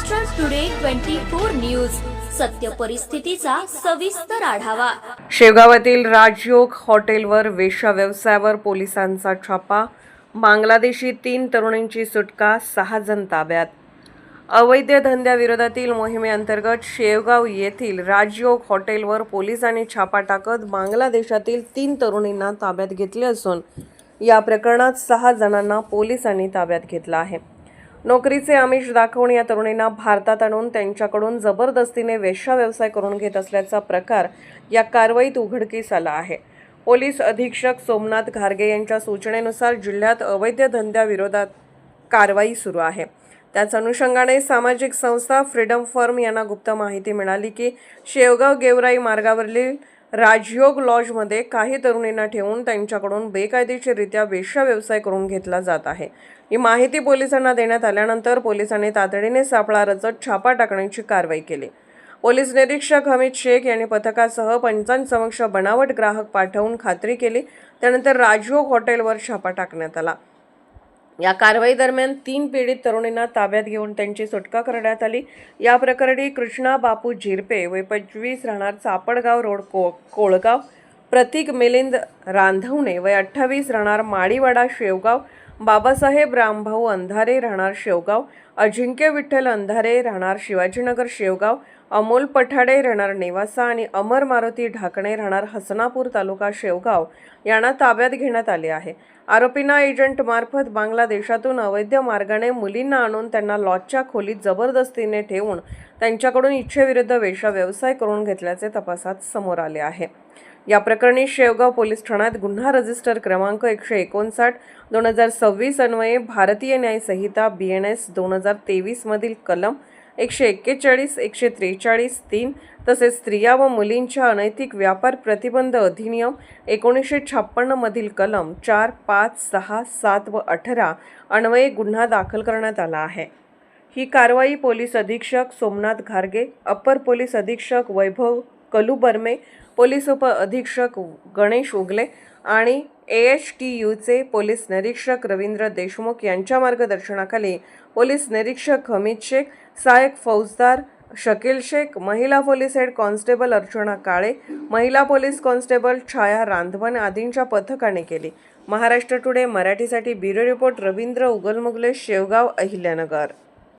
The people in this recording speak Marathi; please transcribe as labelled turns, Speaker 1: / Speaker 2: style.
Speaker 1: महाराष्ट्र टुडे 24 न्यूज सत्य परिस्थितीचा सविस्तर आढावा।
Speaker 2: शेवगावातील राजयोग हॉटेलवर वेश्या व्यवसायावर पोलिसांचा छापा। बांगलादेशी 3 तरुणींची सुटका, 6 जण ताब्यात। अवैध धंद्याविरोधातील मोहिमेअंतर्गत शेवगाव येथील राजयोग हॉटेलवर पोलिसांनी छापा टाकत बांगलादेशातील 3 तरुणींना ताब्यात घेतले असून या प्रकरणात 6 जणांना पोलिसांनी ताब्यात घेतलं आहे। नोकरीचे आमिष दाखवून या तरुणींना भारतात आणून त्यांच्याकडून जबरदस्तीने वेश्या व्यवसाय करून घेत असल्याचा प्रकार या कारवाईत उघडकीस आला आहे। पोलीस अधीक्षक सोमनाथ घारगे यांच्या सूचनेनुसार जिल्ह्यात अवैध धंद्याविरोधात कारवाई सुरू आहे। त्याच अनुषंगाने सामाजिक संस्था फ्रीडम फर्म यांना गुप्त माहिती मिळाली की शेवगाव गेवराई मार्गावरील राजयोग लॉजमध्ये काही तरुणींना ठेवून त्यांच्याकडून बेकायदेशीररित्या वेश्या व्यवसाय करून घेतला जात आहे। ही माहिती पोलिसांना देण्यात आल्यानंतर पोलिसांनी तातडीने सापळा रचत छापा टाकण्याची कारवाई केली। पोलीस निरीक्षक हमीद शेख यांनी पथकासह पंचांसमक्ष बनावट ग्राहक पाठवून खात्री केली। त्यानंतर राजयोग हॉटेलवर छापा टाकण्यात आला। या कारवाई दरम्यान 3 पीडित तरुणींना ताब्यात घेऊन त्यांची सुटका करण्यात आली। या प्रकरणी कृष्णा बापू झिरपे वय 25 राहणार चापडगाव रोड कोळगाव, प्रतीक मिलिंद रांधवणे वय 28 राहणार माळीवाडा शेवगाव, बाबासाहेब रामभाऊ अंधारे राहणार शेवगाव, अजिंक्य विठ्ठल अंधारे राहणार शिवाजीनगर शेवगाव, अमोल पठाडे राहणार नेवासा आणि अमर मारुती ढाकणे राहणार हसनापूर तालुका शेवगाव यांना ताब्यात घेण्यात आले आहे। आरोपींना एजंट मार्फत बांगलादेशातून अवैध मार्गाने मुलींना आणून त्यांना लॉजच्या खोलीत जबरदस्तीने ठेवून त्यांच्याकडून इच्छेविरुद्ध वेश्या व्यवसाय करून घेतल्याचे तपासात समोर आले आहे। या प्रकरणी शेवगाव पोलीस ठाण्यात गुन्हा रजिस्टर क्रमांक 159/2026 अन्वये भारतीय न्याय संहिता BNS 2023 मधील कलम 141, 143, 3 तसेच स्त्रिया व मुलींच्या अनैतिक व्यापार प्रतिबंध अधिनियम 1956 मधील कलम 4, 5, 6, 7 व 18 अन्वये गुन्हा दाखल करण्यात आला आहे। ही कारवाई पोलीस अधीक्षक सोमनाथ घारगे, अपर पोलीस अधीक्षक वैभव कलुबर्मे, पोलीस उप अधीक्षक गणेश उगले आणि AHTUचे पोलीस निरीक्षक रवींद्र देशमुख यांच्या मार्गदर्शनाखाली पोलीस निरीक्षक हमीद शेख, सहाय्यक फौजदार शकील शेख, महिला पोलीस हेड कॉन्स्टेबल अर्चना काळे, महिला पोलीस कॉन्स्टेबल छाया रांधवन आदींच्या पथकाने केली। महाराष्ट्र टुडे मराठीसाठी ब्युरो रिपोर्ट रवींद्र उगलमुगले, शेवगाव, अहिल्यानगर।